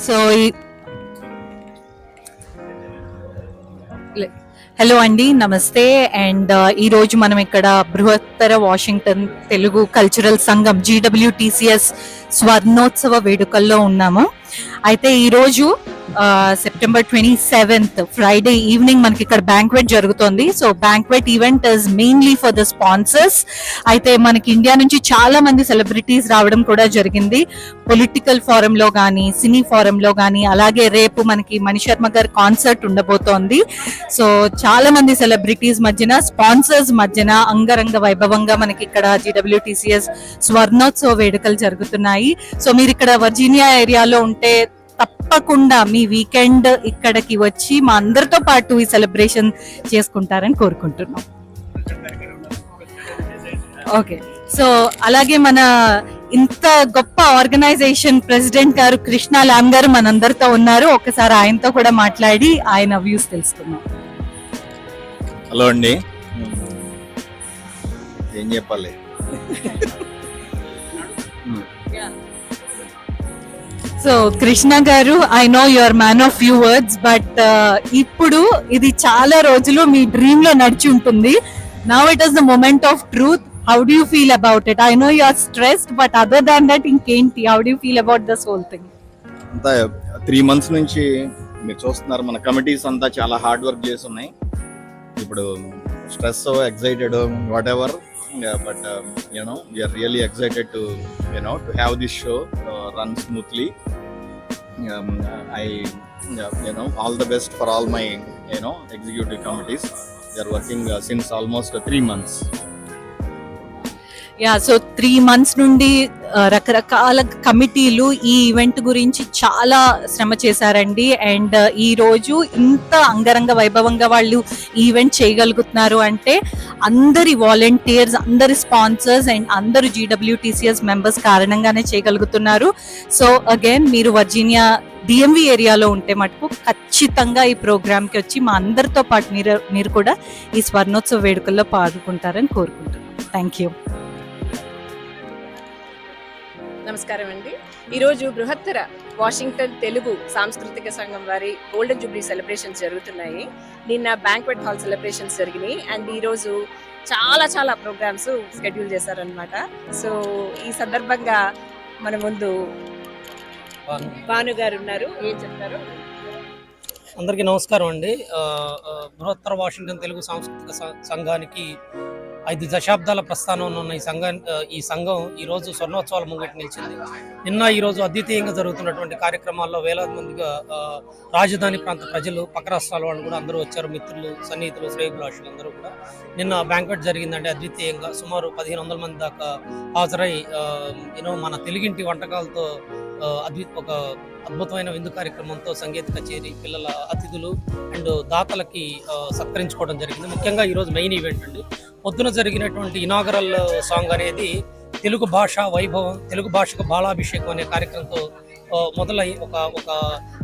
So hello అండి, నమస్తే. And ఈ రోజు మనం ఇక్కడ బృహత్తర వాషింగ్టన్ తెలుగు కల్చరల్ సంఘం GWTCS స్వర్ణోత్సవ వేడుకల్లో ఉన్నాము. అయితే ఈరోజు సెప్టెంబర్ 27th ఫ్రైడే ఈవినింగ్ మనకి ఇక్కడ బ్యాంక్వెట్ జరుగుతుంది. So banquet event is mainly for the sponsors. అయితే మనకి ఇండియా నుంచి చాలా మంది సెలబ్రిటీస్ రావడం కూడా జరిగింది. పొలిటికల్ ఫోరంలో కానీ, సినీ ఫోరంలో కానీ, అలాగే రేపు మనకి మణిశర్మ గారి కాన్సర్ట్ ఉండబోతోంది. సో చాలా మంది సెలబ్రిటీస్ మధ్యన, స్పాన్సర్స్ మధ్యన అంగరంగ వైభవంగా మనకి ఇక్కడ GWTCS స్వర్ణోత్సవ వేడుకలు జరుగుతున్నాయి. సో మీరు ఇక్కడ వర్జీనియా ఏరియాలో ఉంటే తప్పకుండా మీ వీకెండ్ ఇక్కడికి వచ్చి మా అందరితో పాటు ఈ సెలబ్రేషన్ చేసుకుంటారని కోరుకుంటున్నాం. ఓకే, సో అలాగే మన ఇంత గొప్ప ఆర్గనైజేషన్ ప్రెసిడెంట్ గారు కృష్ణ ల్యామ్ గారు మనందరితో ఉన్నారు. ఒకసారి ఆయనతో కూడా మాట్లాడి ఆయన వ్యూస్ తెలుసుకుందాం. హలో అండి, ఏం చెప్పాలి? So Krishna garu, I know your man of few words, but ఇప్పుడు ఇది చాలా రోజులు మీ డ్రీమ్ లో నడిచి ఉంటుంది. Now it is the moment of truth. How do you feel about it? I know you are stressed, but other than that ఇంకేంటి? How do you feel about this whole thing? అంతా 3 months నుంచి మీరు చూస్తున్నారు, మన committees అంతా చాలా hard work చేసి ఉన్నాయి. ఇప్పుడు stress, excited, what ever, but we are really excited to have this show run smoothly. I all the best for all my executive committees. They are working since almost 3 months. Yeah, so 3 months నుండి రకరకాల కమిటీలు ఈ event గురించి చాలా శ్రమ చేశారండి. And ఈ రోజు ఇంత అంగరంగ వైభవంగా వాళ్ళు ఈవెంట్ చేయగలుగుతున్నారు అంటే అందరి వాలంటీర్స్, అందరి స్పాన్సర్స్ అండ్ అందరు GWTCS మెంబర్స్ కారణంగానే చేయగలుగుతున్నారు. సో అగైన్ మీరు వర్జీనియా DMV ఏరియాలో ఉంటే మటుకు ఖచ్చితంగా ఈ ప్రోగ్రామ్కి వచ్చి మా అందరితో పాటు మీరు కూడా ఈ స్వర్ణోత్సవ వేడుకల్లో పాల్గొంటారని కోరుకుంటున్నాను. Thank you. నమస్కారం అండి. ఈరోజు బృహత్తర వాషింగ్టన్ తెలుగు సాంస్కృతిక సంఘం వారి గోల్డెన్ జూబ్లీ సెలబ్రేషన్స్ జరుగుతున్నాయి. నిన్న బ్యాంక్వెట్ హాల్ సెలబ్రేషన్స్ జరిగినాయి అండ్ ఈరోజు చాలా ప్రోగ్రామ్స్ షెడ్యూల్ చేశారనమాట. సో ఈ సందర్భంగా మన ముందు భాను గారు ఉన్నారు, ఏం చెప్తారు? అందరికీ నమస్కారం అండి. బృహత్తర వాషింగ్టన్ తెలుగు సాంస్కృతిక సంఘానికి 5 దశాబ్దాల ప్రస్థానంలో ఉన్న ఈ సంఘం ఈరోజు స్వర్ణోత్సవాల ముంగట నిలిచింది. నిన్న ఈరోజు అద్వితీయంగా జరుగుతున్నటువంటి కార్యక్రమాల్లో వేలాది మందిగా రాజధాని ప్రాంత ప్రజలు, పక్క రాష్ట్రాల వాళ్ళు కూడా అందరూ వచ్చారు. మిత్రులు, సన్నిహితులు, శ్రేయోభిలాషులు అందరూ కూడా. నిన్న బ్యాంక్వెట్ జరిగిందంటే అద్వితీయంగా సుమారు 1500 మంది దాకా హాజరై మన తెలుగింటి వంటకాలతో ఒక అద్భుతమైన విందు కార్యక్రమంతో సంగీత కచేరీ, పిల్లల అతిథులు అండ్ దాతలకి సత్కరించుకోవడం జరిగింది. ముఖ్యంగా ఈరోజు మెయిన్ ఈవెంట్ అండి. పొద్దున జరిగినటువంటి ఇనాగరల్ సాంగ్ అనేది తెలుగు భాష వైభవం, తెలుగు భాషకు బాలాభిషేకం అనే కార్యక్రమంతో మొదలై ఒక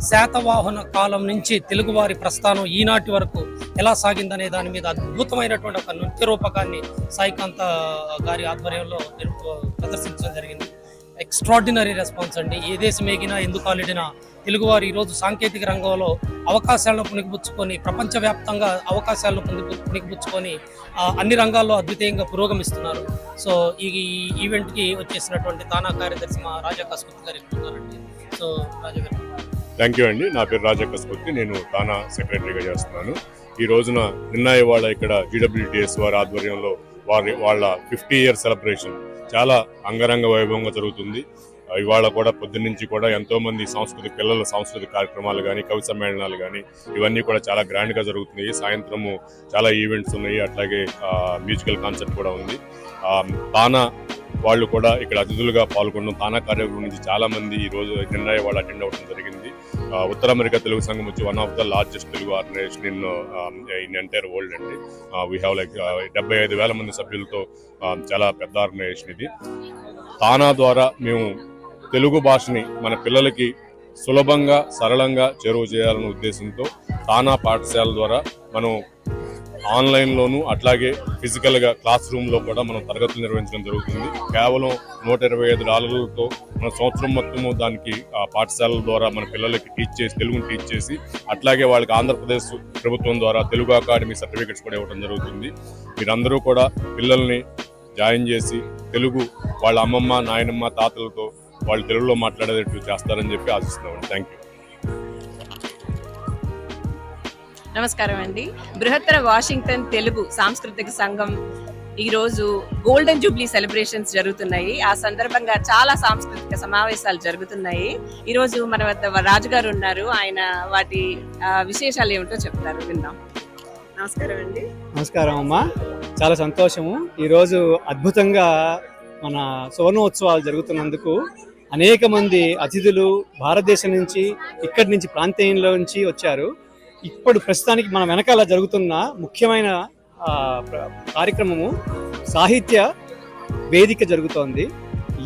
శాతవాహన కాలం నుంచి తెలుగువారి ప్రస్థానం ఈనాటి వరకు ఎలా సాగిందనే దాని మీద అద్భుతమైనటువంటి ఒక నృత్య రూపకాన్ని సాయికాంత గారి ఆధ్వర్యంలో ప్రదర్శించడం జరిగింది. ఎక్స్ట్రాడినరీ రెస్పాన్స్ అండి. ఏ దేశం ఎగినా, ఎందుకు ఆలిడినా తెలుగువారు ఈరోజు సాంకేతిక రంగంలో అవకాశాలను పుణికిపుచ్చుకొని, ప్రపంచవ్యాప్తంగా అవకాశాలను పుణికిపుచ్చుకొని అన్ని రంగాల్లో అద్వితీయంగా పురోగమిస్తున్నారు. సో ఈ ఈవెంట్కి వచ్చేసినటువంటి తానా కార్యదర్శి మా రాజా కస్పతి గారు ఉన్నారండి. సో రాజా గారు. థ్యాంక్ యూ అండి. నా పేరు రాజా కస్పతి, నేను తానా సెక్రటరీగా చేస్తున్నాను. ఈ రోజున నిన్న ఇవాళ ఇక్కడ GWTS వారి ఆధ్వర్యంలో వాళ్ళ 50 year సెలబ్రేషన్ చాలా అంగరంగ వైభవంగా జరుగుతుంది. ఇవాళ కూడా పొద్దున్నుంచి కూడా ఎంతో మంది పిల్లల సాంస్కృతిక కార్యక్రమాలు కానీ, కవి సమ్మేళనాలు కానీ ఇవన్నీ కూడా చాలా గ్రాండ్గా జరుగుతున్నాయి. సాయంత్రము చాలా ఈవెంట్స్ ఉన్నాయి, అట్లాగే మ్యూజికల్ కాన్సర్ట్ కూడా ఉంది. తానా వాళ్ళు కూడా ఇక్కడ అతిథులుగా పాల్గొనడం, తానా కార్యక్రమం నుంచి చాలా మంది ఈరోజు నిన్న వాళ్ళు అటెండ్ అవ్వడం జరిగింది. ఉత్తర అమెరికా తెలుగు సంఘం వచ్చి one of the largest Telugu organisation in entire world అండి. వీ హ్యావ్ లైక్ 75,000 మంది సభ్యులతో చాలా పెద్ద ఆర్గనైజేషన్ ఇది. తానా ద్వారా మేము తెలుగు భాషని మన పిల్లలకి సులభంగా, సరళంగా చేరువ చేయాలనే ఉద్దేశంతో తానా పాఠశాల ద్వారా మనం ఆన్లైన్లోను అట్లాగే ఫిజికల్గా క్లాస్ రూమ్లో కూడా మనం తరగతులు నిర్వహించడం జరుగుతుంది. కేవలం $125తో మన సంవత్సరం మొత్తము దానికి పాఠశాలల ద్వారా మన పిల్లలకి తెలుగుని టీచ్ చేసి అట్లాగే వాళ్ళకి ఆంధ్రప్రదేశ్ ప్రభుత్వం ద్వారా తెలుగు అకాడమీ సర్టిఫికెట్స్ కూడా ఇవ్వడం జరుగుతుంది. మీరందరూ కూడా పిల్లల్ని జాయిన్ చేసి తెలుగు వాళ్ళ అమ్మమ్మ, నాయనమ్మ, తాతలతో వాళ్ళు తెలుగులో మాట్లాడేటట్టు చేస్తారని చెప్పి ఆశిస్తున్నామండి. Thank you. నమస్కారం అండి. బృహత్తర వాషింగ్టన్ తెలుగు సాంస్కృతిక సంఘం ఈరోజు గోల్డెన్ జూబ్లీ సెలబ్రేషన్స్ జరుగుతున్నాయి. ఆ సందర్భంగా చాలా సాంస్కృతిక సమావేశాలు జరుగుతున్నాయి. ఈరోజు మన వద్ద రాజుగారు ఉన్నారు. ఆయన వాటి విశేషాలు ఏమిటో చెప్తారు, విందాం. నమస్కారం అండి. నమస్కారం అమ్మా, చాలా సంతోషము. ఈరోజు అద్భుతంగా మన సువర్ణోత్సవాలు జరుగుతున్నందుకు అనేక మంది అతిథులు భారతదేశం నుంచి, ఇక్కడి నుంచి, ప్రాంతీయంలో నుంచి వచ్చారు. ఇప్పుడు ప్రస్తుతానికి మన వెనకాల జరుగుతున్న ముఖ్యమైన కార్యక్రమము సాహిత్య వేదిక జరుగుతోంది.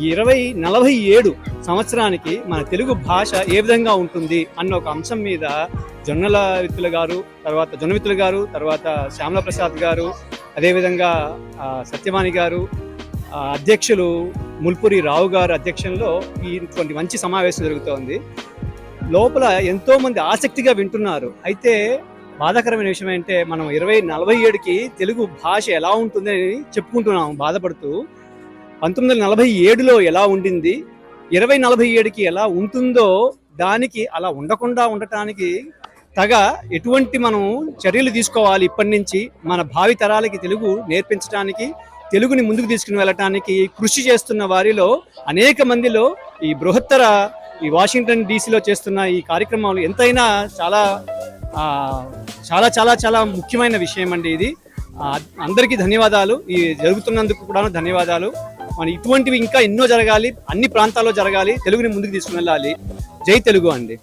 2047 సంవత్సరానికి మన తెలుగు భాష ఏ విధంగా ఉంటుంది అన్న ఒక అంశం మీద జొన్నవిత్తుల గారు, తర్వాత శ్యామల ప్రసాద్ గారు, అదేవిధంగా సత్యవాణి గారు, అధ్యక్షులు ముల్పురి రావు గారు అధ్యక్షంలో ఇటువంటి మంచి సమావేశం జరుగుతోంది. లోపల ఎంతో మంది ఆసక్తిగా వింటున్నారు. అయితే బాధాకరమైన విషయం ఏంటంటే మనం 2047కి తెలుగు భాష ఎలా ఉంటుందని చెప్పుకుంటున్నాము బాధపడుతూ. 1947లో ఎలా ఉండింది, 2047కి ఎలా ఉంటుందో దానికి అలా ఉండటానికి ఎటువంటి మనం చర్యలు తీసుకోవాలి. ఇప్పటి నుంచి మన భావి తరాలకి తెలుగు నేర్పించడానికి, తెలుగుని ముందుకు తీసుకుని వెళ్ళటానికి కృషి చేస్తున్న వారిలో అనేక మందిలో ఈ బృహత్తర వాషింగ్టన్ డీసీలో చేస్తున్న ఈ కార్యక్రమాలు ఎంతైనా చాలా చాలా చాలా చాలా ముఖ్యమైన విషయం అండి ఇది. అందరికీ ధన్యవాదాలు. ఈ జరుగుతున్నందుకు కూడా ధన్యవాదాలు. మన ఇటువంటివి ఇంకా ఎన్నో జరగాలి, అన్ని ప్రాంతాల్లో జరగాలి, తెలుగుని ముందుకు తీసుకుని వెళ్ళాలి. జై తెలుగు అండి.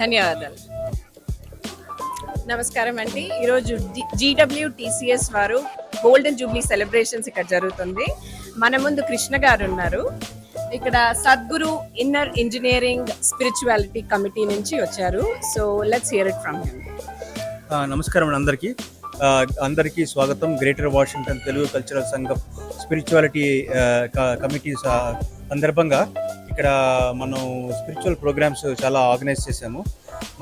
ధన్యవాదాలు. నమస్కారం అండి. ఈరోజు GWTCS వారు గోల్డెన్ జూబ్లీ సెలబ్రేషన్స్ ఇక్కడ జరుగుతుంది. మన ముందు కృష్ణ గారు ఉన్నారు. ఇక్కడ Sadhguru inner engineering spirituality committee నుంచి వచ్చారు. So let's hear it from him. నమస్కారం అందరికీ స్వాగతం. Greater Washington Telugu cultural Sangam spirituality committee సందర్భంగా ఇక్కడ మనం స్పిరిచువల్ ప్రోగ్రామ్స్ చాలా ఆర్గనైజ్ చేశాము.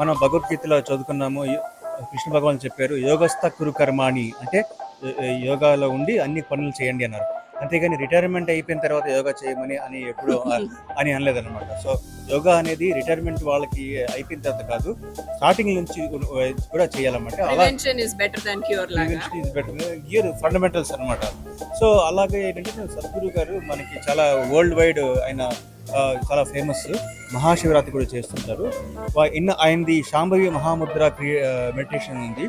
మనం భగవద్గీతలో చదువుకున్నాము. కృష్ణ భగవాన్ చెప్పారు, యోగస్థ కురు కర్మాణి, అంటే యోగాలో ఉండి అన్ని పనులు చేయండి అన్నారు. అంతేగాని రిటైర్మెంట్ అయిపోయిన తర్వాత యోగా చేయమని ఎప్పుడు అని అనలేదన్నమాట. సో యోగా అనేది రిటైర్మెంట్ వాళ్ళకి అయిపోయిన తర్వాత కాదు, స్టార్టింగ్ నుంచి కూడా చేయాలన్నమాట. ఫండమెంటల్స్ అన్నమాట. సో అలాగే ఏంటంటే సద్గురు గారు మనకి చాలా వరల్డ్ వైడ్ ఆయన చాలా ఫేమస్. మహాశివరాత్రి కూడా చేస్తుంటారు. ఆయనది శాంభవి మహాముద్ర మెడిటేషన్ ఉంది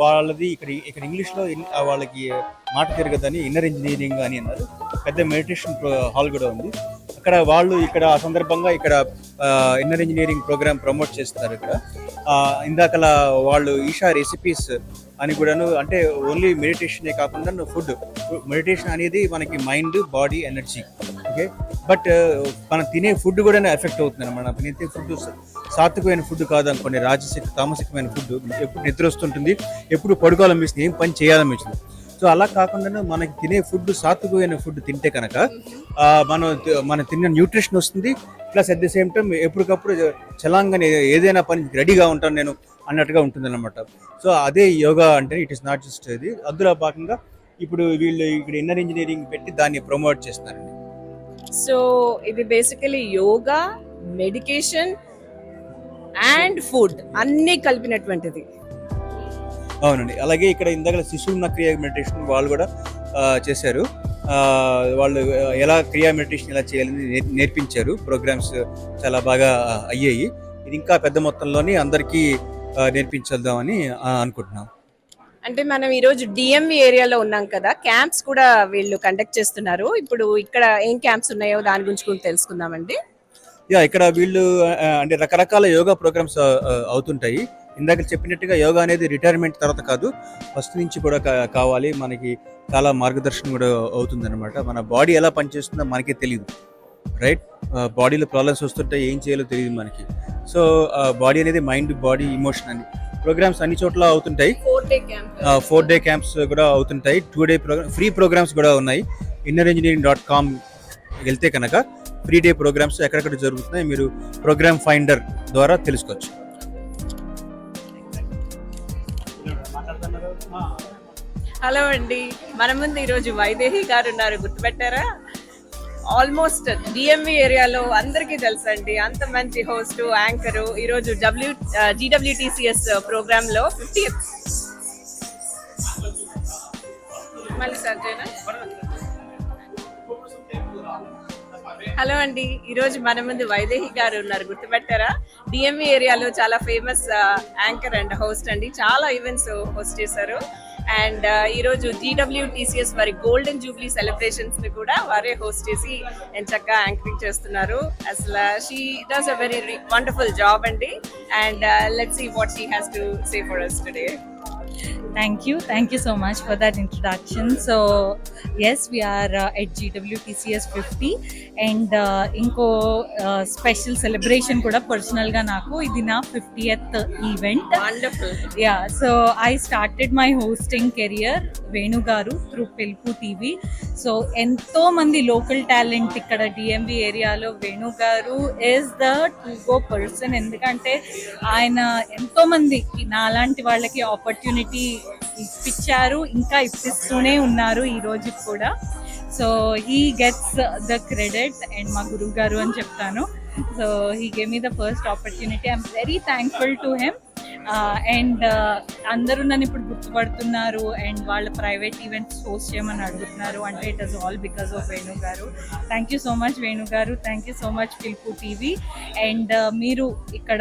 వాళ్ళది. ఇక్కడ ఇంగ్లీష్లో వాళ్ళకి మాట తిరగదని ఇన్నర్ ఇంజనీరింగ్ అని అన్నారు. పెద్ద మెడిటేషన్ హాల్ కూడా ఉంది అక్కడ. వాళ్ళు ఆ సందర్భంగా ఇక్కడ ఇన్నర్ ఇంజనీరింగ్ ప్రోగ్రామ్ ప్రమోట్ చేస్తున్నారు. ఇక్కడ ఇందాకలా వాళ్ళు ఈషా రెసిపీస్ అని కూడాను, అంటే ఓన్లీ మెడిటేషనే కాకుండా ఫుడ్ మెడిటేషన్ అనేది మనకి mind, body, energy. Okay, but మనం తినే ఫుడ్ కూడా ఎఫెక్ట్ అవుతుంది. మనం తినే ఫుడ్ సాత్వికమైన ఫుడ్ కాదు అనుకోండి, తామసికమైన ఫుడ్. ఎప్పుడు నిద్ర వస్తుంటుంది, ఎప్పుడు పడుకోవాలనిపిస్తుంది, ఏం పని చేయాలనిపిస్తుంది. సో అలా కాకుండా మనకి తినే ఫుడ్ సాత్వికమైన ఫుడ్ తింటే కనుక మనం తిన్న న్యూట్రిషన్ వస్తుంది. Plus at the same time ఎప్పటికప్పుడు చలాంగానే ఏదైనా పని రెడీగా ఉంటాను నేను అన్నట్టుగా ఉంటుంది అన్నమాట. సో అదే యోగా అంటే ఇట్ ఇస్ నాట్ జస్ట్ ఇది. అందులో భాగంగా ఇప్పుడు వీళ్ళు ఇక్కడ ఇన్నర్ ఇంజనీరింగ్ పెట్టి దాన్ని ప్రమోట్ చేస్తున్నారండి. సో ఇది basically yoga, medication and food అన్ని కలిపినటువంటిది. అవునండి. అలాగే ఇక్కడ ఇందాక శిశువున్న క్రియా మెడిటేషన్ వాళ్ళు కూడా చేశారు. వాళ్ళు ఎలా క్రియా మెడిటేషన్ ఎలా చేయాలని నేర్పించారు. ప్రోగ్రామ్స్ చాలా బాగా అయ్యాయి. ఇది ఇంకా పెద్ద మొత్తంలోని అందరికీ నేర్పించేద్దామని అనుకుంటున్నాం. అంటే మనం ఈరోజు డిఎంవి ఏరియాలో ఉన్నాం కదా, క్యాంప్స్ కూడా వీళ్ళు కండక్ట్ చేస్తున్నారు. ఇప్పుడు ఇక్కడ ఏం క్యాంప్స్ ఉన్నాయో దాని గురించి కూడా తెలుసుకుందామండి. ఇక్కడ వీళ్ళు అంటే రకరకాల యోగా ప్రోగ్రామ్స్ అవుతుంటాయి. ఇందాక చెప్పినట్టుగా యోగా అనేది రిటైర్మెంట్ తర్వాత కాదు, ఫస్ట్ నుంచి కూడా కావాలి. మనకి చాలా మార్గదర్శనం కూడా అవుతుంది అనమాట. మన బాడీ ఎలా పనిచేస్తుందో మనకే తెలియదు, రైట్? బాడీలో ప్రాబ్లమ్స్ వస్తుంటే ఏం చేయాలో తెలియదు మనకి. సో బాడీ అనేది మైండ్, బాడీ, ఇమోషన్ అని ప్రోగ్రామ్స్ అన్ని చోట్ల అవుతుంటాయి. 4-day camp. 4-day క్యాంప్స్ కూడా అవుతుంటాయి. 2-day ఫ్రీ ప్రోగ్రామ్స్ కూడా ఉన్నాయి. innerengineering.com వెళ్తే కనుక 3-day ప్రోగ్రామ్స్ ఎక్కడెక్కడ జరుగుతున్నాయి మీరు ప్రోగ్రామ్ ఫైండర్ ద్వారా తెలుసుకోవచ్చు. హలో అండి, మన ముందు ఈరోజు వైదేహి గారు ఉన్నారు, గుర్తుపెట్టారా? ఆల్మోస్ట్ డిఎంవి ఏరియాలో అందరికీ తెలుసండి, అంత మంచి హోస్ట్ యాంకర్. ఈరోజు GWTCS ప్రోగ్రామ్ లో 50th మళ్ళీ సార్ జైనా. హలో అండి, ఈరోజు మన ముందు వైదేహి గారు ఉన్నారు, గుర్తుపెట్టారా? డిఎంవి ఏరియాలో చాలా ఫేమస్ యాంకర్ అండ్ హోస్ట్ అండి, చాలా ఈవెంట్స్ హోస్ట్ చేశారు. అండ్ ఈరోజు GWTCS వారి గోల్డెన్ జూబ్లీ సెలబ్రేషన్స్ ని కూడా వారే హోస్ట్ చేసి చక్కగా యాంకరింగ్ చేస్తున్నారు. అసలు she does a very wonderful job అండి. And let's see what she has to say for us today. Thank you so much for that introduction. So yes, we are at GWTCS 50 and inko special celebration kuda personal ga naku idi na 50th event. Wonderful. Yeah, so I started my hosting career Venu garu through Pilpu TV. So ento mandi local talent ikkada DMV area lo Venu garu is the to go person, endukante ayana ento mandi nalanti vallaki opportunity ఇప్పించారు, ఇంకా ఇప్పిస్తూనే ఉన్నారు ఈ రోజు కూడా. So he gets the credit and మా గురువు గారు అని చెప్తాను. So he gave me the first opportunity. I'm very thankful to him. And అందరూ నన్ను ఇప్పుడు గుర్తుపడుతున్నారు అండ్ వాళ్ళ ప్రైవేట్ ఈవెంట్స్ హోస్ట్ చేయమని అడుగుతున్నారు అంటే it is all because of Venu garu. Thank you so much Venu garu, thank you so much Pilpu TV. And మీరు ఇక్కడ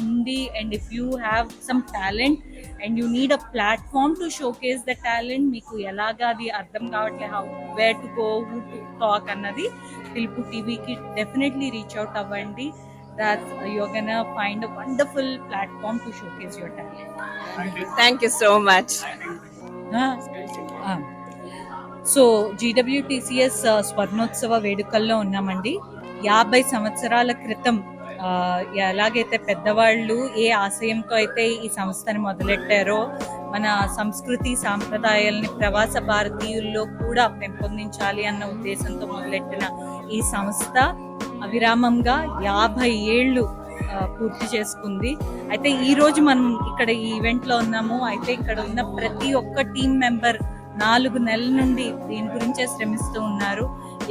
ఉండి and if you have some talent and you need a platform to showcase the talent, మీకు ఎలాగా అది అర్థం కావట్లేదు, how where to go, who to talk అన్నది పిల్పు టీవీకి డెఫినెట్లీ రీచ్ అవుట్ అవ్వండి. that you're gonna find a wonderful platform to showcase your talent. Thank you so much. So GWTCS స్వర్ణోత్సవ వేడుకల్లో ఉన్నామండి. 50 సంవత్సరాల క్రితం ఎలాగైతే పెద్దవాళ్ళు ఏ ఆశయంతో అయితే ఈ సంస్థని మొదలెట్టారో, మన సంస్కృతి సాంప్రదాయాలని ప్రవాస భారతీయుల్లో కూడా పెంపొందించాలి అన్న ఉద్దేశంతో మొదలెట్టిన ఈ సంస్థ అవిరామంగా 50 ఏళ్ళు పూర్తి చేసుకుంది. అయితే ఈ రోజు మనం ఇక్కడ ఈ ఈవెంట్లో ఉన్నాము. అయితే ఇక్కడ ఉన్న ప్రతి ఒక్క టీం మెంబర్ 4 నెలల నుండి దీని గురించే శ్రమిస్తూ ఉన్నారు.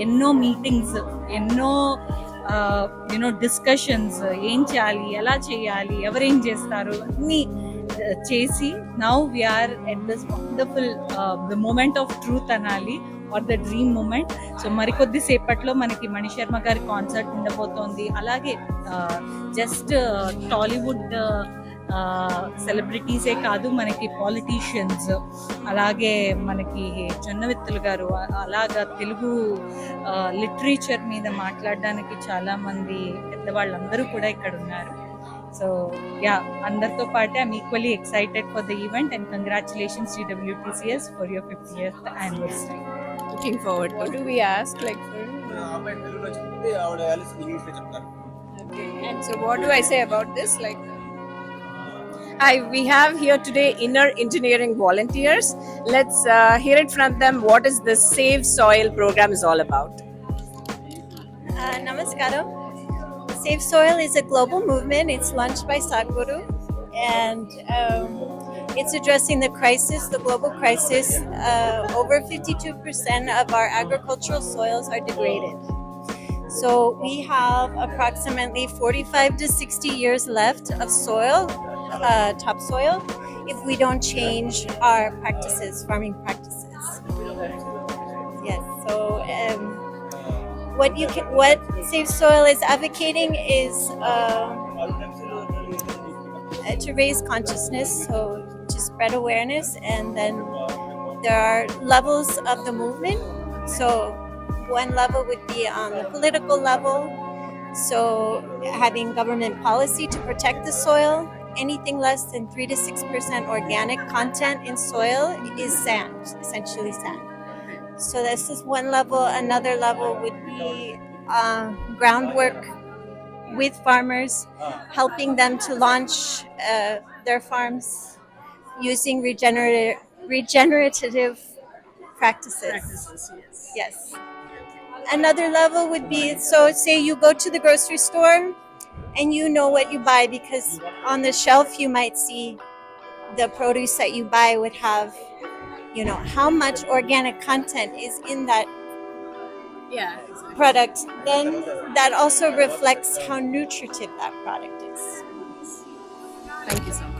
ఎన్నో మీటింగ్స్, ఎన్నో డిస్కషన్స్, ఏం చేయాలి, ఎలా చేయాలి, ఎవరేం చేస్తారు అన్నీ చేసి now we are at this wonderful the moment of truth అనాలి, or the dream moment. So మరికొద్ది సేపట్లో మనకి మణిశర్మ గారి కాన్సర్ట్ ఉండబోతోంది. అలాగే జస్ట్ టాలీవుడ్ సెలబ్రిటీసే కాదు, మనకి పాలిటీషియన్స్, అలాగే మనకి జొన్నవిత్తులు గారు, అలాగా తెలుగు లిటరేచర్ మీద మాట్లాడడానికి చాలామంది పెద్దవాళ్ళందరూ కూడా ఇక్కడ ఉన్నారు. సో యా, అందరితో పాటే I'm equally excited for the event and congratulations GWTCS for your 50th anniversary. Looking forward. What do we ask like for? Okay. And so what do I say about this? Like, we have here today inner engineering volunteers. Let's hear it from them. What is this Save Soil program is all about? Namaskaram. Save Soil is a global movement. It's launched by Sadhguru, and it's addressing the crisis, the global crisis. Over 52% of our agricultural soils are degraded. So we have approximately 45 to 60 years left of soil, topsoil, if we don't change our practices, farming practices. Yes. So what Save Soil is advocating is to raise consciousness, so to spread awareness, and then there are levels of the movement. So one level would be on the political level, so having government policy to protect the soil. Anything less than 3 to 6% organic content in soil is sand, essentially sand. So this is one level. Another level would be groundwork with farmers, helping them to launch their farms using regenerative practices. Yes. Another level would be, so say you go to the grocery store and you know what you buy because on the shelf you might see the produce that you buy would have, you know, how much organic content is in that product. Then that also reflects how nutritive that product is. Thank you so much.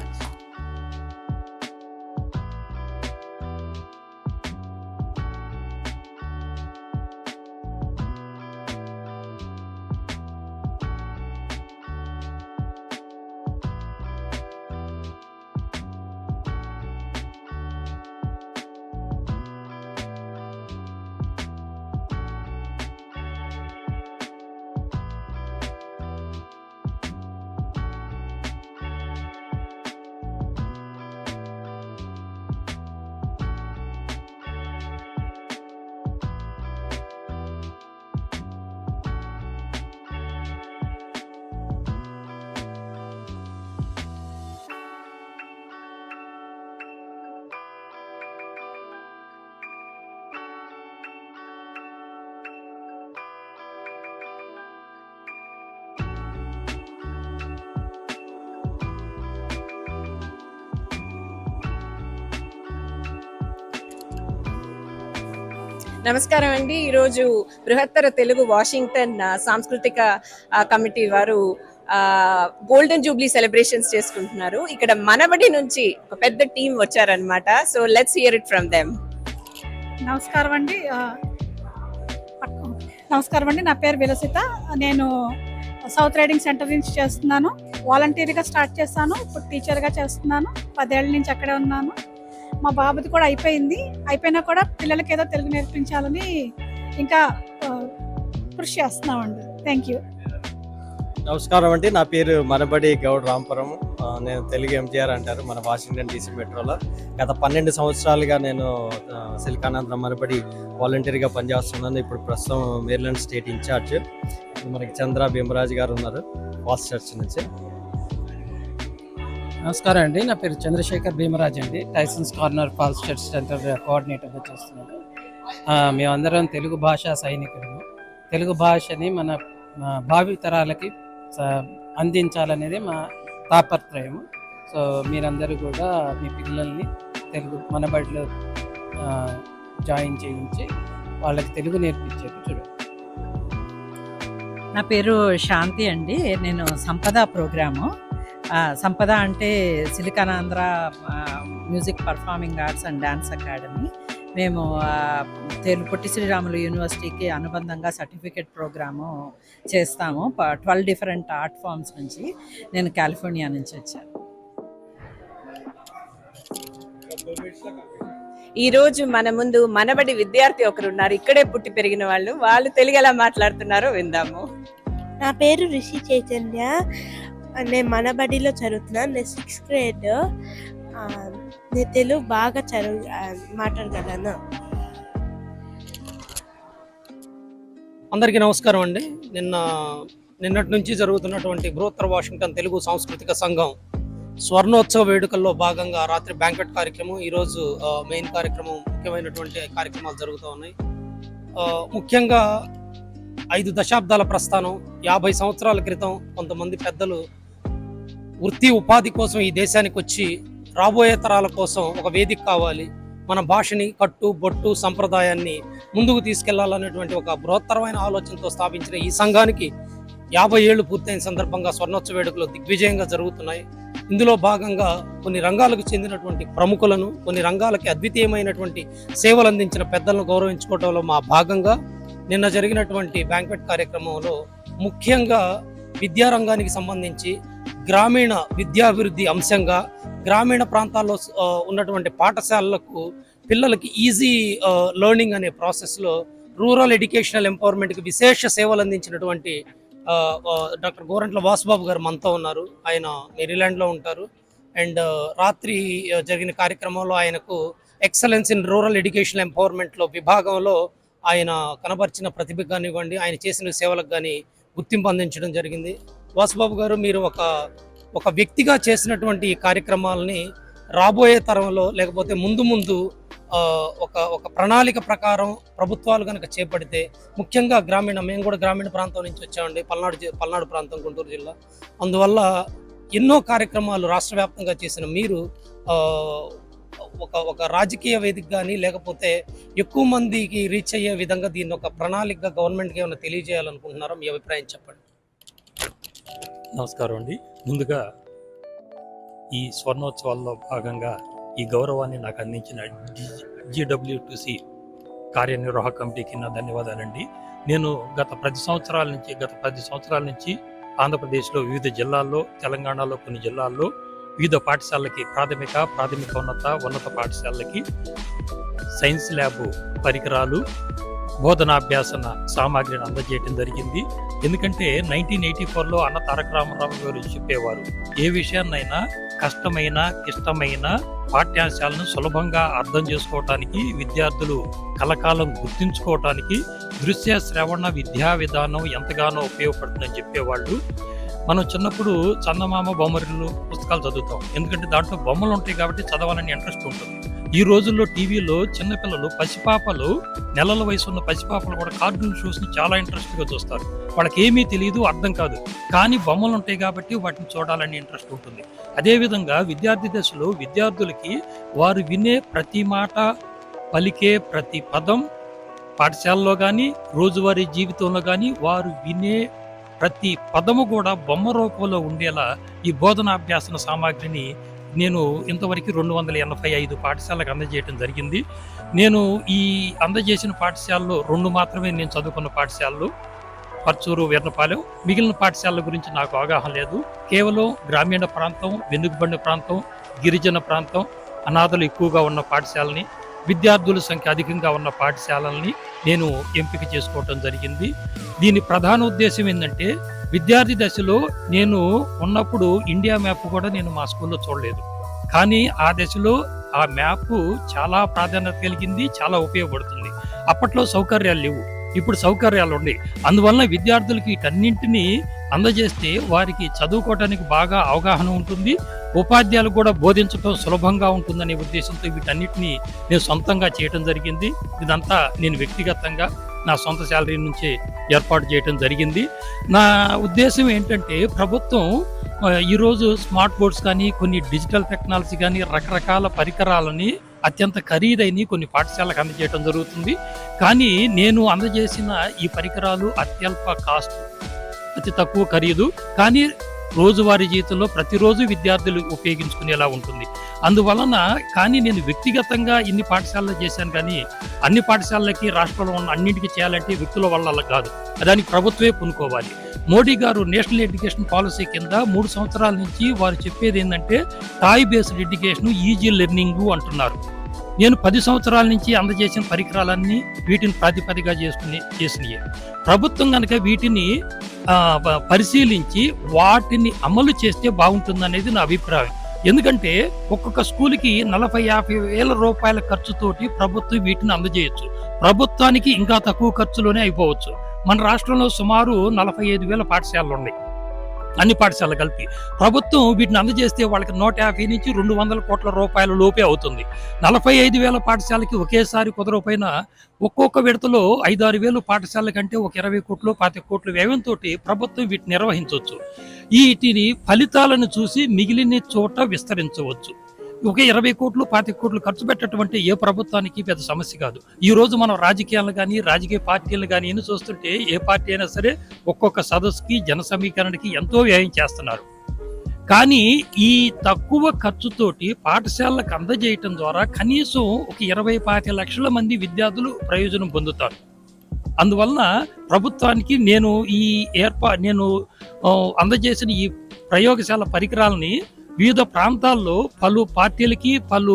నమస్కారం అండి. ఈరోజు బృహత్తర Telugu Washington సాంస్కృతిక committee వారు golden jubilee celebrations చేసుకుంటున్నారు. ఇక్కడ మనబడి నుంచి ఒక పెద్ద టీం వచ్చారనమాట. So let's hear it from them. నమస్కారం అండి. నా పేరు విలసిత. నేను సౌత్ రైడింగ్ సెంటర్ నుంచి చేస్తున్నాను. వాలంటీర్గా స్టార్ట్ చేస్తాను. ఇప్పుడు టీచర్గా చేస్తున్నాను. 10 ఏళ్ళ నుంచి అక్కడే ఉన్నాను. మా బాబుది కూడా అయిపోయినా కూడా పిల్లలకి ఏదో తెలుగు నేర్పించాలని ఇంకా కృషి చేస్తున్నామండి. Thank you. నమస్కారం అండి. నా పేరు మనబడి గౌడ్ రాంపురం. నేను తెలుగు ఎంజీఆర్ అంటారు మన వాషింగ్టన్ డీసీ మెట్రోలో. గత 12 సంవత్సరాలుగా నేను సిలికానాంధ్ర మనబడి వాలంటీర్గా పనిచేస్తున్నాను. ఇప్పుడు ప్రస్తుతం మేరీలాండ్ స్టేట్ ఇన్ఛార్జ్. మనకి చంద్ర భీమరాజు గారు ఉన్నారు ఫాస్ట్ చర్చ్ నుంచి. నమస్కారం అండి. నా పేరు చంద్రశేఖర్ భీమరాజ్ అండి. టైసన్స్ కార్నర్ ఫాల్స్ చర్చ్ సెంటర్ కోఆర్డినేటర్గా చేస్తున్నాను. మేమందరం తెలుగు భాషా సైనికులు. తెలుగు భాషని మన భావి తరాలకి అందించాలనేది మా తాపత్రయం. సో మీరందరూ కూడా మీ పిల్లల్ని తెలుగు మనబడిలో జాయిన్ చేయించి వాళ్ళకి తెలుగు నేర్పించేది చూడండి. నా పేరు శాంతి అండి. నేను సంపద ప్రోగ్రాము. సంపద అంటే Siliconandhra music performing arts and dance academy. మేము పొట్టి శ్రీరాములు యూనివర్సిటీకి అనుబంధంగా సర్టిఫికేట్ ప్రోగ్రాము చేస్తాము. 12 డిఫరెంట్ ఆర్ట్ ఫామ్స్ నుంచి. నేను కాలిఫోర్నియా నుంచి వచ్చాను. ఈ రోజు మన ముందు మనబడి విద్యార్థి ఒకరు ఉన్నారు. ఇక్కడే పుట్టి పెరిగిన వాళ్ళు తెలుగు ఎలా మాట్లాడుతున్నారో విందాము. నా పేరు రిషి చైతన్య. నేను మనబడిలో చదువుతున్నాను. నేను 6th grade. నేను తెలుగు బాగా మాట్లాడగలను. అందరికీ నమస్కారం అండి. నిన్నటి నుంచి జరుగుతున్నటువంటి బృహత్తర వాషింగ్టన్ తెలుగు సాంస్కృతిక సంఘం స్వర్ణోత్సవ వేడుకల్లో భాగంగా రాత్రి బ్యాంకెట్ కార్యక్రమం, ఈరోజు మెయిన్ కార్యక్రమం, ముఖ్యమైనటువంటి కార్యక్రమాలు జరుగుతూ ఉన్నాయి. ముఖ్యంగా 5 దశాబ్దాల ప్రస్థానం. 50 సంవత్సరాల క్రితం కొంతమంది పెద్దలు వృత్తి ఉపాధి కోసం ఈ దేశానికి వచ్చి రాబోయే తరాల కోసం ఒక వేదిక కావాలి, మన భాషని, కట్టు బొట్టు సంప్రదాయాన్ని ముందుకు తీసుకెళ్లాలనేటువంటి ఒక బృహత్తరమైన ఆలోచనతో స్థాపించిన ఈ సంఘానికి 50 ఏళ్లు పూర్తయిన సందర్భంగా స్వర్ణోత్సవ వేడుకలు దిగ్విజయంగా జరుగుతున్నాయి. ఇందులో భాగంగా కొన్ని రంగాలకు చెందినటువంటి ప్రముఖులను, కొన్ని రంగాలకి అద్వితీయమైనటువంటి సేవలు అందించిన పెద్దలను గౌరవించుకోవడంలో మా భాగంగా నిన్న జరిగినటువంటి బ్యాంక్వెట్ కార్యక్రమంలో ముఖ్యంగా విద్యారంగానికి సంబంధించి గ్రామీణ విద్యాభివృద్ధి అంశంగా గ్రామీణ ప్రాంతాల్లో ఉన్నటువంటి పాఠశాలలకు పిల్లలకి ఈజీ లెర్నింగ్ అనే ప్రాసెస్లో రూరల్ ఎడ్యుకేషనల్ ఎంపవర్మెంట్కి విశేష సేవలు అందించినటువంటి డాక్టర్ గోరంట్ల వాసుబాబు గారు మనతో ఉన్నారు. ఆయన మేరీలాండ్లో ఉంటారు. అండ్ రాత్రి జరిగిన కార్యక్రమంలో ఆయనకు ఎక్సలెన్స్ ఇన్ రూరల్ ఎడ్యుకేషనల్ ఎంపవర్మెంట్లో విభాగంలో ఆయన కనబరిచిన ప్రతిభ కానివ్వండి, ఆయన చేసిన సేవలకు కానీ గుర్తింపు అందించడం జరిగింది. వాసుబాబు గారు, మీరు ఒక ఒక వ్యక్తిగా చేసినటువంటి ఈ కార్యక్రమాలని రాబోయే తరంలో లేకపోతే ముందు ముందు ఒక ప్రణాళిక ప్రకారం ప్రభుత్వాలు కనుక చేపడితే, ముఖ్యంగా మేము కూడా గ్రామీణ ప్రాంతం నుంచి వచ్చామండి, పల్నాడు ప్రాంతం, గుంటూరు జిల్లా. అందువల్ల ఎన్నో కార్యక్రమాలు రాష్ట్ర వ్యాప్తంగా చేసిన మీరు ఒక రాజకీయ వేదిక కానీ లేకపోతే ఎక్కువ మందికి రీచ్ అయ్యే విధంగా దీన్ని ఒక ప్రణాళికగా గవర్నమెంట్కి ఏమైనా తెలియజేయాలనుకుంటున్నారా? మీ అభిప్రాయం చెప్పండి. నమస్కారం అండి. ముందుగా ఈ స్వర్ణోత్సవాల్లో భాగంగా ఈ గౌరవాన్ని నాకు అందించిన GWTC కార్యనిర్వాహక కమిటీకి నా ధన్యవాదాలండి. నేను గత 10 సంవత్సరాల నుంచి ఆంధ్రప్రదేశ్లో వివిధ జిల్లాల్లో, తెలంగాణలో కొన్ని జిల్లాల్లో వివిధ పాఠశాలలకి ఉన్నత పాఠశాలలకి సైన్స్ ల్యాబ్ పరికరాలు, బోధనాభ్యాసన సామాగ్రిని అందజేయడం జరిగింది. ఎందుకంటే 1984లో అన్న తారక రామారావు గారు చెప్పేవారు, ఏ విషయాన్నైనా కష్టమైన క్లిష్టమైన పాఠ్యాంశాలను సులభంగా అర్థం చేసుకోవటానికి, విద్యార్థులు కలకాలం గుర్తుంచుకోవటానికి దృశ్య శ్రవణ విద్యా విధానం ఎంతగానో ఉపయోగపడుతుందని చెప్పేవాళ్ళు. మనం చిన్నప్పుడు చందమామ బొమ్మరిల్లు పుస్తకాలు చదువుతాం, ఎందుకంటే దాంట్లో బొమ్మలు ఉంటాయి కాబట్టి చదవాలని ఇంట్రెస్ట్ ఉంటుంది. ఈ రోజుల్లో టీవీలో చిన్నపిల్లలు, పసిపాపలు, నెలల వయసు ఉన్న పసిపాపలు కూడా కార్టూన్ షోస్ని చాలా ఇంట్రెస్ట్గా చూస్తారు. వాళ్ళకి ఏమీ తెలియదు, అర్థం కాదు, కానీ బొమ్మలు ఉంటాయి కాబట్టి వాటిని చూడాలని ఇంట్రెస్ట్ ఉంటుంది. అదేవిధంగా విద్యార్థి దశలో విద్యార్థులకి వారు వినే ప్రతి మాట, పలికే ప్రతి పదం పాఠశాలలో కానీ రోజువారీ జీవితంలో కానీ వారు వినే ప్రతి పదము కూడా బొమ్మ రూపంలో ఉండేలా ఈ బోధనాభ్యాసన సామాగ్రిని నేను ఇంతవరకు 285 పాఠశాలకు అందజేయడం జరిగింది. నేను ఈ అందజేసిన పాఠశాలలో 2 మాత్రమే నేను చదువుకున్న పాఠశాలలు, పర్చూరు, వీర్నపాలెం. మిగిలిన పాఠశాలల గురించి నాకు అవగాహన లేదు. కేవలం గ్రామీణ ప్రాంతం, వెనుకబడిన ప్రాంతం, గిరిజన ప్రాంతం, అనాథలు ఎక్కువగా ఉన్న పాఠశాలని, విద్యార్థుల సంఖ్య అధికంగా ఉన్న పాఠశాలల్ని నేను ఎంపిక చేసుకోవటం జరిగింది. దీని ప్రధాన ఉద్దేశం ఏంటంటే, విద్యార్థి దశలో నేను ఉన్నప్పుడు ఇండియా మ్యాప్ కూడా నేను మా స్కూల్లో చూడలేదు, కానీ ఆ దశలో ఆ మ్యాప్ చాలా ప్రాధాన్యత కలిగింది, చాలా ఉపయోగపడుతుంది. అప్పట్లో సౌకర్యాలు లేవు, ఇప్పుడు సౌకర్యాలు ఉన్నాయి. అందువలన విద్యార్థులకి వీటన్నింటినీ అందజేస్తే వారికి చదువుకోవడానికి బాగా అవగాహన ఉంటుంది, ఉపాధ్యాయులు కూడా బోధించడం సులభంగా ఉంటుందనే ఉద్దేశంతో వీటన్నిటిని నేను సొంతంగా చేయడం జరిగింది. ఇదంతా నేను వ్యక్తిగతంగా నా సొంత శాలరీ నుంచే ఏర్పాటు చేయడం జరిగింది. నా ఉద్దేశం ఏంటంటే, ప్రభుత్వం ఈరోజు స్మార్ట్ బోర్డ్స్ కానీ, కొన్ని డిజిటల్ టెక్నాలజీ కానీ, రకరకాల పరికరాలని అత్యంత ఖరీదైన కొన్ని పాఠశాలకు అందజేయడం జరుగుతుంది. కానీ నేను అందజేసిన ఈ పరికరాలు అత్యల్ప కాస్ట్, అతి తక్కువ ఖరీదు, కానీ రోజువారీ జీవితంలో ప్రతిరోజు విద్యార్థులు ఉపయోగించుకునేలా ఉంటుంది. అందువలన కానీ నేను వ్యక్తిగతంగా ఇన్ని పాఠశాలలో చేశాను, కానీ అన్ని పాఠశాలలకి రాష్ట్రంలో ఉన్న అన్నింటికి చేయాలంటే వ్యక్తుల వల్ల కాదు, దానికి ప్రభుత్వమే పూనుకోవాలి. మోడీ గారు నేషనల్ ఎడ్యుకేషన్ పాలసీ కింద 3 సంవత్సరాల నుంచి వారు చెప్పేది ఏంటంటే toy based education, easy learning అంటున్నారు. నేను 10 సంవత్సరాల నుంచి అందజేసిన పరికరాలన్నీ వీటిని ప్రాతిపదికగా చేసినాయి. ప్రభుత్వం కనుక వీటిని పరిశీలించి వాటిని అమలు చేస్తే బాగుంటుందనేది నా అభిప్రాయం. ఎందుకంటే ఒక్కొక్క స్కూల్కి 40-50 వేల రూపాయల ఖర్చుతోటి ప్రభుత్వం వీటిని అందజేయచ్చు, ప్రభుత్వానికి ఇంకా తక్కువ ఖర్చులోనే అయిపోవచ్చు. మన రాష్ట్రంలో సుమారు 45,000 పాఠశాలలు ఉన్నాయి, అన్ని పాఠశాలలు కలిపి. ప్రభుత్వం వీటిని అందజేస్తే వాళ్ళకి 150 నుంచి 200 కోట్ల రూపాయల లోపే అవుతుంది. 45,000 పాఠశాలకి ఒకేసారి కుదరకపోయినా ఒక్కొక్క విడతలో 5-6 వేలు పాఠశాల కంటే ఒక 20 కోట్లు 25 కోట్ల వ్యయంతో ప్రభుత్వం వీటిని నిర్వహించవచ్చు. వీటిని ఫలితాలను చూసి మిగిలిన చోట విస్తరించవచ్చు. ఒక 20 కోట్లు 25 కోట్లు ఖర్చు పెట్టటువంటి ఏ ప్రభుత్వానికి పెద్ద సమస్య కాదు. ఈ రోజు మనం రాజకీయాలను కానీ, రాజకీయ పార్టీలను కానీ ఎన్ని చూస్తుంటే, ఏ పార్టీ అయినా సరే ఒక్కొక్క సదస్సుకి, జన సమీకరణకి ఎంతో వ్యయం చేస్తున్నారు. కానీ ఈ తక్కువ ఖర్చుతోటి పాఠశాలకు అందజేయటం ద్వారా కనీసం ఒక 20-25 లక్షల మంది విద్యార్థులు ప్రయోజనం పొందుతారు. అందువలన ప్రభుత్వానికి నేను నేను అందజేసిన ఈ ప్రయోగశాల పరికరాలని వివిధ ప్రాంతాల్లో పలు పార్టీలకి, పలు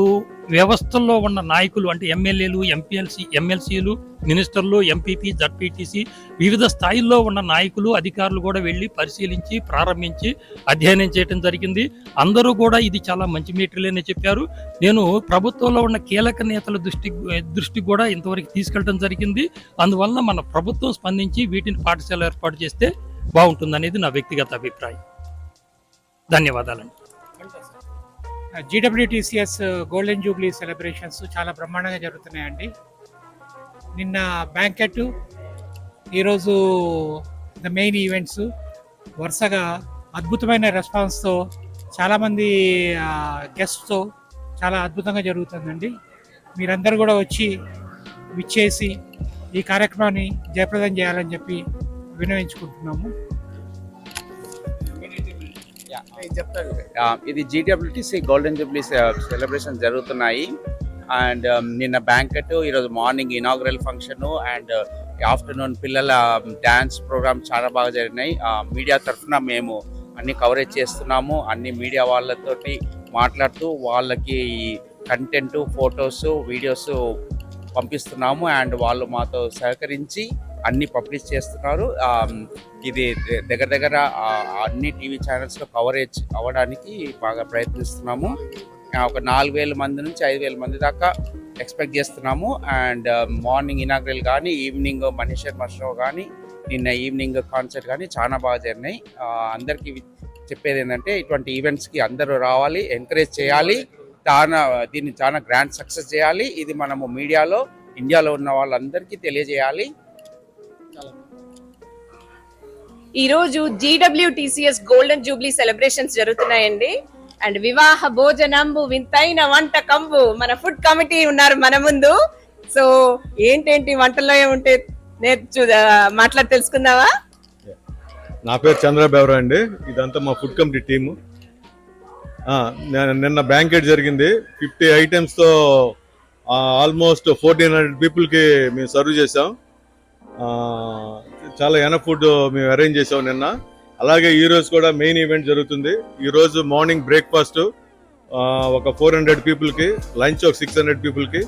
వ్యవస్థల్లో ఉన్న నాయకులు అంటే ఎమ్మెల్యేలు, ఎమ్మెల్సీలు, మినిస్టర్లు, ఎంపీపీ, జడ్పీటీసీ, వివిధ స్థాయిల్లో ఉన్న నాయకులు, అధికారులు కూడా వెళ్ళి పరిశీలించి, ప్రారంభించి అధ్యయనం చేయడం జరిగింది. అందరూ కూడా ఇది చాలా మంచి మెటీరియల్ అని చెప్పారు. నేను ప్రభుత్వంలో ఉన్న కీలక నేతల దృష్టి కూడా ఇంతవరకు తీసుకెళ్ళడం జరిగింది. అందువలన మన ప్రభుత్వం స్పందించి వీటిని పాఠశాల ఏర్పాటు చేస్తే బాగుంటుందనేది నా వ్యక్తిగత అభిప్రాయం. ధన్యవాదాలండి. జీడబ్ల్యూటీసీఎస్ గోల్డెన్ జూబ్లీ సెలబ్రేషన్స్ చాలా బ్రహ్మాండంగా జరుగుతున్నాయండి. నిన్న బ్యాంకెట్, ఈరోజు ద మెయిన్ ఈవెంట్స్ వరుసగా అద్భుతమైన రెస్పాన్స్తో చాలామంది గెస్ట్తో చాలా అద్భుతంగా జరుగుతుందండి. మీరందరూ కూడా వచ్చి విచ్చేసి ఈ కార్యక్రమాన్ని జయప్రదం చేయాలని చెప్పి విన్నవించుకుంటున్నాము. ఇది జీడబ్ల్యూటీసీ గోల్డెన్ జూబ్లీ సెలబ్రేషన్ జరుగుతున్నాయి. అండ్ నిన్న బ్యాంకెట్, ఈరోజు morning inaugural function and afternoon పిల్లల డ్యాన్స్ ప్రోగ్రామ్ చాలా బాగా జరిగినాయి. మీడియా తరఫున మేము అన్ని కవరేజ్ చేస్తున్నాము. అన్ని మీడియా వాళ్ళతోటి మాట్లాడుతూ వాళ్ళకి కంటెంట్, ఫొటోస్, వీడియోస్ పంపిస్తున్నాము. అండ్ వాళ్ళు మాతో సహకరించి అన్ని పబ్లిష్ చేస్తున్నారు. ఇది దగ్గర అన్ని టీవీ ఛానల్స్లో కవరేజ్ అవ్వడానికి బాగా ప్రయత్నిస్తున్నాము. ఒక 4,000 మంది నుంచి 5,000 మంది దాకా ఎక్స్పెక్ట్ చేస్తున్నాము. అండ్ మార్నింగ్ ఇనాగ్రల్ కానీ, ఈవినింగ్ మనీష్ శర్మ షో కానీ, నిన్న ఈవినింగ్ కాన్సర్ట్ కానీ చాలా బాగా జరిగినాయి. అందరికీ చెప్పేది ఏంటంటే ఇటువంటి ఈవెంట్స్కి అందరూ రావాలి, ఎంకరేజ్ చేయాలి, దీన్ని చాలా గ్రాండ్ సక్సెస్ చేయాలి. ఇది మనము మీడియాలో, ఇండియాలో ఉన్న వాళ్ళందరికీ తెలియజేయాలి. ఈరోజు జీడబ్ల్యూటీసీఎస్ గోల్డెన్ జూబ్లీ సెలబ్రేషన్స్ జరుగుతున్నాయండి. అండ్ వివాహ భోజనంబు వింతైన వంట కంబు మన ఫుడ్ కమిటీ ఉన్నారు మన ముందు. సో ఏంటేంటి వంటల్లో ఏముంటే మాట్లాడి తెలుసుకుందామా? నా పేరు చంద్రబాబు అండి. ఇదంతా మా ఫుడ్ కమిటీ టీము. నిన్న బ్యాంకెట్ జరిగింది. 50 ఐటమ్స్తో ఆల్మోస్ట్ 1400 పీపుల్కి మేము సర్వ్ చేసాం. చాలా ఎనఫ్ ఫుడ్ మేము అరేంజ్ చేసాం నిన్న. అలాగే ఈరోజు కూడా మెయిన్ ఈవెంట్ జరుగుతుంది. ఈరోజు మార్నింగ్ బ్రేక్ఫాస్ట్ ఒక 400 పీపుల్కి, లంచ్ ఒక 600 పీపుల్కి.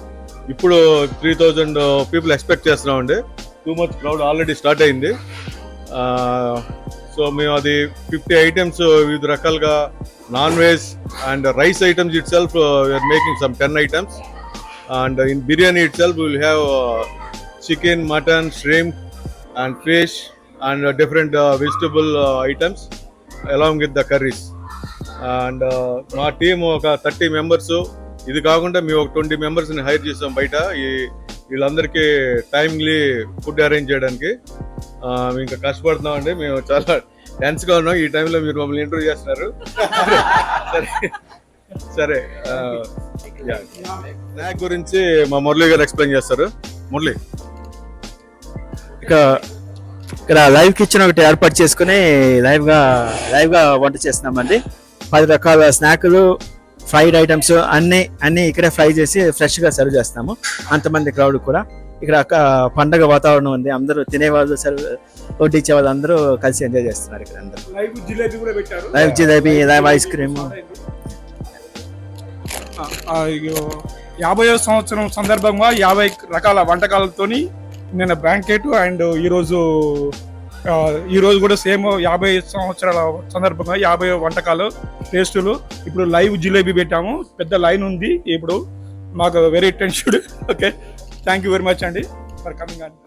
ఇప్పుడు 3000 పీపుల్ ఎక్స్పెక్ట్ చేస్తున్నామండి. Too much crowd already start అయింది. సో మేము అది 50 ఐటమ్స్ వివిధ రకాలుగా non veg and rice items itself we are making some 10 items. And in biryani itself will have chicken, mutton, shrimp and fish and different vegetable items along with the curries. And మా team ఒక 30 members. ఇది కాకుండా మేము ఒక 20 మెంబర్స్ని hire చేసాం బయట. వీళ్ళందరికీ టైమ్లీ ఫుడ్ అరేంజ్ చేయడానికి. మేము ఇంకా కష్టపడుతున్నామండి. మేము చాలా టెన్స్గా ఉన్నాం. ఈ టైంలో మీరు మమ్మల్ని ఇంటర్వ్యూ చేస్తున్నారు. సరే, స్నాక్ గురించి మా మురళి గారు ఎక్స్ప్లెయిన్ చేస్తారు. మురళి, ఇక్కడ లైవ్ కిచెన్ ఒకటి ఏర్పాటు చేసుకుని లైవ్ గా వంట చేస్తున్నామండి. 10 రకాల స్నాక్లు, ఫ్రైడ్ ఐటమ్స్ అన్ని ఇక్కడే ఫ్రై చేసి ఫ్రెష్ గా సర్వ్ చేస్తాము. అంతమంది క్రౌడ్ కూడా ఇక్కడ పండగ వాతావరణం ఉంది. అందరూ తినేవాళ్ళు, వడ్డించే వాళ్ళు అందరూ కలిసి ఎంజాయ్ చేస్తున్నారు. ఇక్కడ అందరూ live jalebi, live ice cream. 50వ సంవత్సరం సందర్భంగా 50 రకాల వంటకాలతోని నిన్న బ్యాంకెట్ అండ్ ఈరోజు కూడా సేమ్ 50 సంవత్సరాల సందర్భంగా 50 వంటకాలు, టేస్టులు. ఇప్పుడు లైవ్ జిలేబీ పెట్టాము. పెద్ద లైన్ ఉంది. ఇప్పుడు మాకు very tension. Okay, thank you very much అండి ఫర్ కమింగ్ అండి.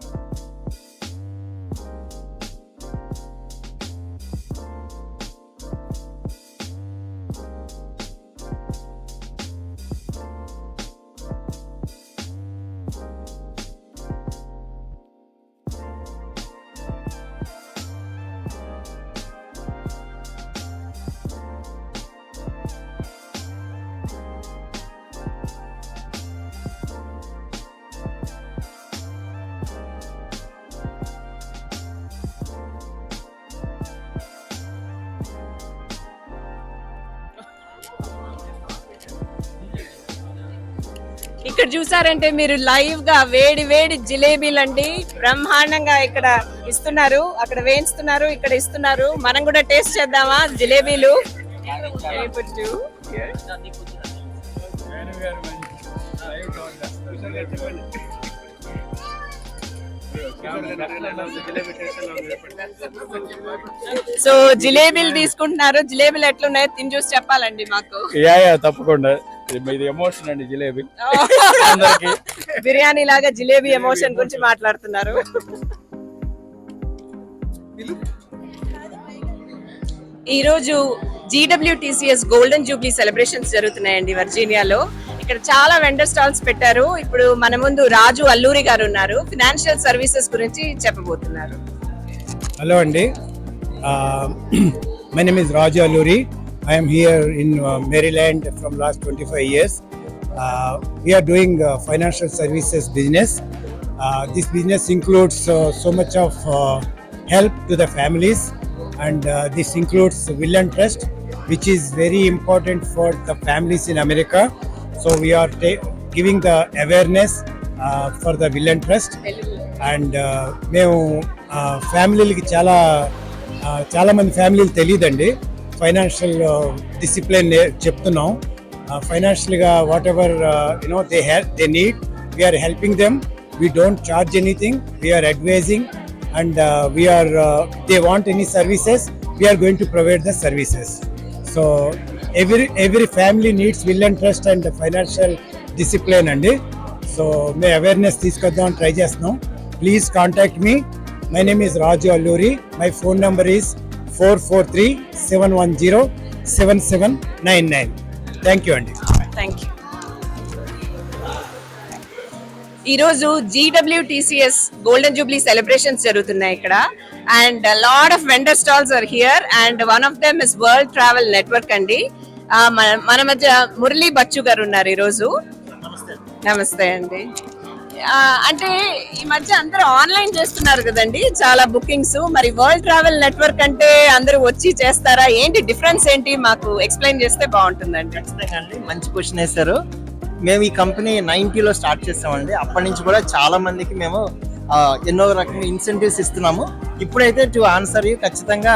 ఇక్కడ చూసారంటే మీరు లైవ్ గా వేడి వేడి జిలేబీలు అండి బ్రహ్మాండంగా ఇక్కడ ఇస్తున్నారు. అక్కడ వేయిస్తున్నారు, ఇక్కడ ఇస్తున్నారు. మనం కూడా టేస్ట్ చేద్దామా జిలేబీలు? సో జిలేబీలు తీసుకుంటున్నారు. జిలేబీలు ఎట్లున్నాయో తిని చూసి చెప్పాలండి మాకు. తప్పకుండా. ఇది ఎమోషన్ అండి జిలేబీ. బిర్యానీ లాగా జిలేబీ ఎమోషన్ గురించి మాట్లాడుతున్నారు. ఈరోజు GWTCS గోల్డెన్ జూబ్లీ సెలబ్రేషన్స్ జరుగుతున్నాయండి వర్జీనియాలో. ఇక్కడ చాలా వెండర్ స్టాల్స్ పెట్టారు. ఇప్పుడు మన ముందు రాజు అల్లూరి గారు ఉన్నారు, ఫినాన్షియల్ సర్వీసెస్ గురించి చెప్పబోతున్నారు. హలో అండి, my name is Raju Alluri. I am here in Maryland from last 25 years. We are doing financial services business. This business includes so much of help to the families, and this includes will and trust, which is very important for the families in America. So we are giving the awareness for the will and trust, and మేము ఫ్యామిలీలకి చాలా మంది ఫ్యామిలీలు తెలియదండి financial discipline చెప్తున్నాం. ఫైనాన్షియల్గా whatever they need, we are helping them. We don't charge anything, we are advising, and we are they want any services, we are going to provide the services. So every family needs will and trust and financial discipline అండి. So మేము awareness తీసుకొద్దామని try చేస్తున్నాం. Please contact me. My name is Raju Alluri. My phone number is 443-710-7799. Thank you అండి. Thank you. ఈరోజు GWTCS golden jubilee celebrations జరుగుతున్నాయి ఇక్కడ, and lot of vendor stalls are here, and one of them is world travel network అండి. మన మధ్య మురళీ బచ్చు గారు ఉన్నారు ఈరోజు. నమస్తే అండి. అంటే ఈ మధ్య అందరూ ఆన్లైన్ చేస్తున్నారు కదండి చాలా బుకింగ్స్, మరి వరల్డ్ ట్రావెల్ నెట్వర్క్ అంటే అందరూ వచ్చి చేస్తారా, ఏంటి డిఫరెన్స్ ఏంటి మాకు ఎక్స్ప్లెయిన్ చేస్తే బాగుంటుందండి. ఖచ్చితంగా అండి, మంచి క్వశ్చన్ వేశారు. మేము ఈ కంపెనీ 90లో స్టార్ట్ చేస్తామండి. అప్పటి నుంచి కూడా చాలా మందికి మేము ఎన్నో రకంగా ఇన్సెంటివ్స్ ఇస్తున్నాము. ఇప్పుడైతే టు ఆన్సర్ యూ, ఖచ్చితంగా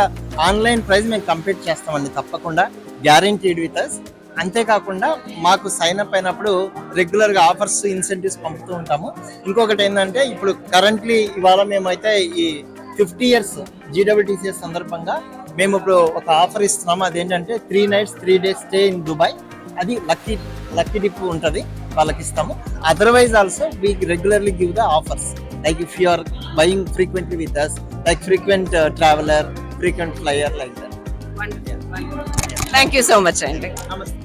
ఆన్లైన్ ప్రైస్ మేము కంప్లీట్ చేస్తామండి, తప్పకుండా గ్యారెంటీడ్ విత్ అస్. అంతేకాకుండా మాకు సైన్ అప్ అయినప్పుడు రెగ్యులర్గా ఆఫర్స్, ఇన్సెంటివ్స్ పంపుతూ ఉంటాము. ఇంకొకటి ఏంటంటే, ఇప్పుడు కరెంట్లీ ఇవాళ మేమైతే ఈ 50 years GWTCS సందర్భంగా మేము ఇప్పుడు ఒక ఆఫర్ ఇస్తున్నాము. అదేంటంటే 3 nights 3 days stay in Dubai. అది లక్కీ డిప్ ఉంటుంది, వాళ్ళకి ఇస్తాము. Otherwise also we regularly give the offers, like if you are buying frequently with us, like frequent traveller, frequent flyer, like that. Thank you so much అండి. నమస్తే.